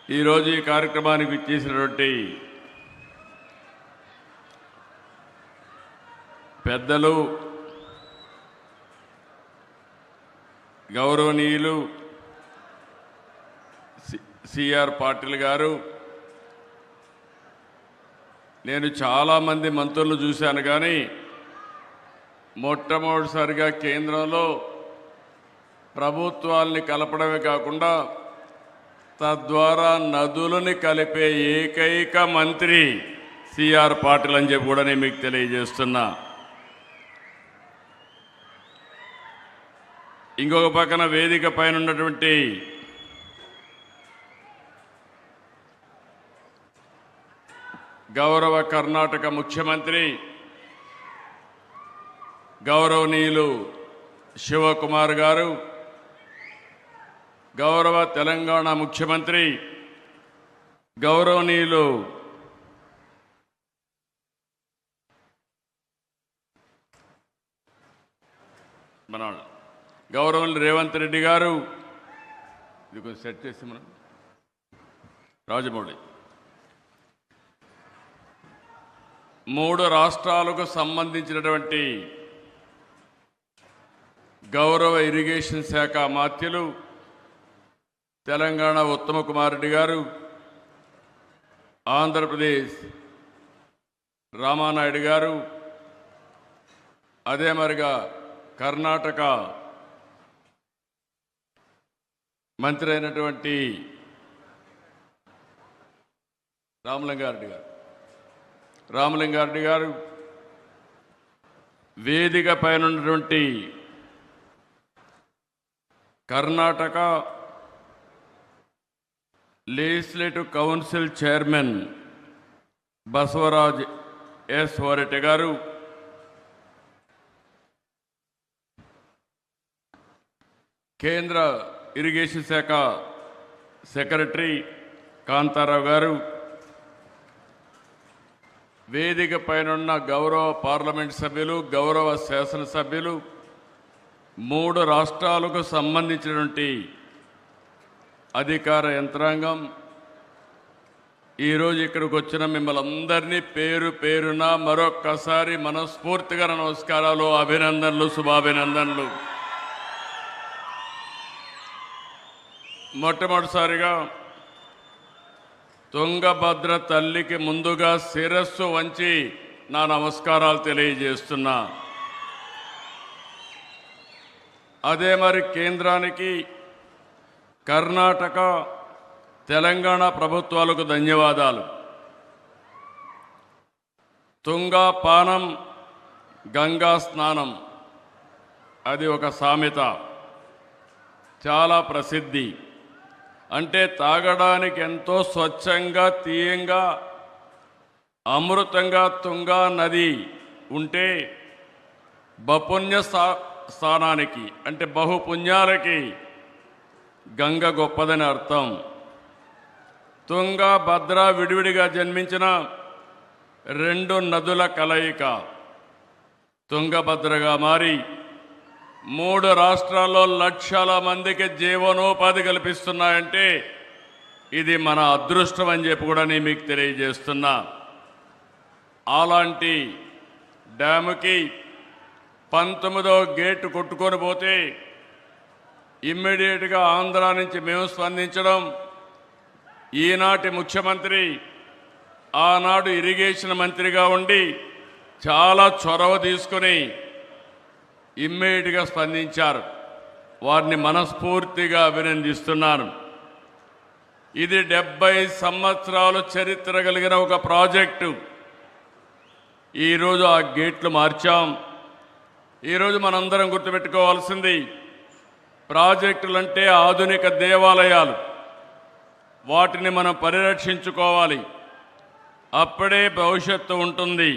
ఈరోజు ఈ కార్యక్రమానికి ఇచ్చేసినటువంటి పెద్దలు, గౌరవనీయులు సిఆర్ పాటిల్ గారు, నేను చాలామంది మంత్రులు చూశాను, కానీ మొట్టమొదటిసారిగా కేంద్రంలో ప్రభుత్వాల్ని కలపడమే కాకుండా తద్వారా నదులని కలిపే ఏకైక మంత్రి సిఆర్ పాటిల్ అని చెప్పి కూడా నేను మీకు తెలియజేస్తున్నా. ఇంకొక పక్కన వేదిక పైన ఉన్నటువంటి గౌరవ కర్ణాటక ముఖ్యమంత్రి గౌరవనీయులు శివకుమార్ గారు, గౌరవ తెలంగాణ ముఖ్యమంత్రి గౌరవనీయులు గౌరవనీయులు రేవంత్ రెడ్డి గారు, ఇది కొంచెం సెట్ చేసి మనం రాజమౌళి, 3 రాష్ట్రాలకు సంబంధించినటువంటి గౌరవ ఇరిగేషన్ శాఖ మాత్యులు తెలంగాణ ఉత్తమ కుమార్ రెడ్డి గారు, ఆంధ్రప్రదేశ్ రామానాయుడు గారు, అదే మరిగా కర్ణాటక మంత్రి అయినటువంటి రామలింగారెడ్డి గారు, వేదిక పైన ఉన్నటువంటి Karnataka legislative council chairman Basavaraj S Horatti గారు, కేంద్ర ఇరిగేషన్ శాఖ సెక్రటరీ కాంతారావు గారు, వేదిక పైన గౌరవ పార్లమెంట్ సభ్యులు, గౌరవ శాసనసభ్యులు, 3 రాష్ట్రాలకు సంబంధించినటువంటి అధికార యంత్రాంగం, ఈరోజు ఇక్కడికి వచ్చిన మిమ్మల్ని అందరినీ పేరు పేరున మరొక్కసారి మనస్ఫూర్తిగా నమస్కారాలు, అభినందనలు, శుభాభినందనలు. మొట్టమొదటిసారిగా తుంగభద్ర తల్లికి ముందుగా శిరస్సు వంచి నా నమస్కారాలు తెలియజేస్తున్నా. అదే మరి కేంద్రానికి, కర్ణాటక, తెలంగాణ ప్రభుత్వాలకు ధన్యవాదాలు. తుంగా పానం గంగా స్నానం, అది ఒక సామెత, చాలా ప్రసిద్ధి. అంటే తాగడానికి ఎంతో స్వచ్ఛంగా, తీయంగా, అమృతంగా తుంగా నది ఉంటే బపుణ్య స్థానానికి, అంటే బహుపుణ్యాలకి గంగ గొప్పదని అర్థం. తుంగ, భద్ర విడివిడిగా జన్మించిన 2 నదుల కలయిక తుంగభద్రగా మారి 3 రాష్ట్రాల్లో లక్షల మందికి జీవనోపాధి కల్పిస్తున్నాయంటే ఇది మన అదృష్టం అని చెప్పి కూడా నేను మీకు తెలియజేస్తున్నా. అలాంటి డ్యాముకి 19వ గేటు కొట్టుకొని పోతే ఇమ్మీడియట్గా ఆంధ్ర నుంచి మేము స్పందించడం, ఈనాటి ముఖ్యమంత్రి ఆనాడు ఇరిగేషన్ మంత్రిగా ఉండి చాలా చొరవ తీసుకొని ఇమ్మీడియట్గా స్పందించారు. వారిని మనస్ఫూర్తిగా అభినందిస్తున్నాను. ఇది 70 సంవత్సరాలు చరిత్ర కలిగిన ఒక ప్రాజెక్టు. ఈరోజు ఆ గేట్లు మార్చాం. ఈరోజు మనందరం గుర్తుపెట్టుకోవాల్సింది, ప్రాజెక్టులంటే ఆధునిక దేవాలయాలు, వాటిని మనం పరిరక్షించుకోవాలి. అప్పుడే భవిష్యత్తు ఉంటుంది.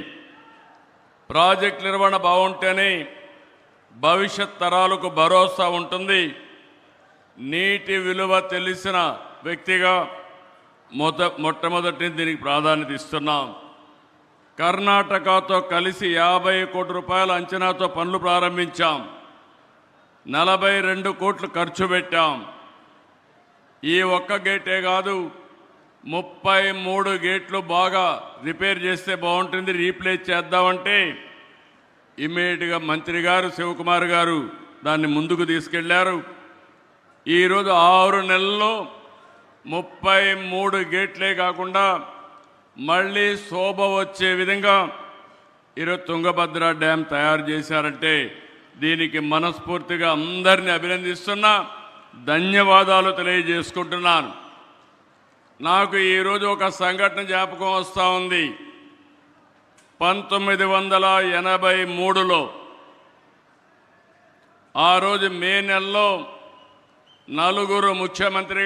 ప్రాజెక్టు నిర్వహణ బాగుంటేనే భవిష్యత్ తరాలకు భరోసా ఉంటుంది. నీటి విలువ తెలిసిన వ్యక్తిగా మొట్టమొదటి దీనికి ప్రాధాన్యత ఇస్తున్నాం. కర్ణాటకతో కలిసి 50 కోట్ల రూపాయల అంచనాతో పనులు ప్రారంభించాం. 42 కోట్లు ఖర్చు పెట్టాం. ఈ ఒక్క గేటే కాదు, 33 గేట్లు బాగా రిపేర్ చేస్తే బాగుంటుంది, రీప్లేస్ చేద్దామంటే ఇమ్మీడియట్గా మంత్రి గారు శివకుమార్ గారు దాన్ని ముందుకు తీసుకెళ్లారు. ఈరోజు 6 నెలల్లో 33 గేట్లే కాకుండా మళ్ళీ శోభ వచ్చే విధంగా ఈరోజు తుంగభద్ర డ్యాం తయారు చేశారంటే దీనికి మనస్ఫూర్తిగా అందరినీ అభినందిస్తున్నా, ధన్యవాదాలు తెలియజేసుకుంటున్నాను. నాకు ఈరోజు ఒక సంఘటన జ్ఞాపకం వస్తూ ఉంది. 1983లో ఆ రోజు మే నెలలో 4 ముఖ్యమంత్రి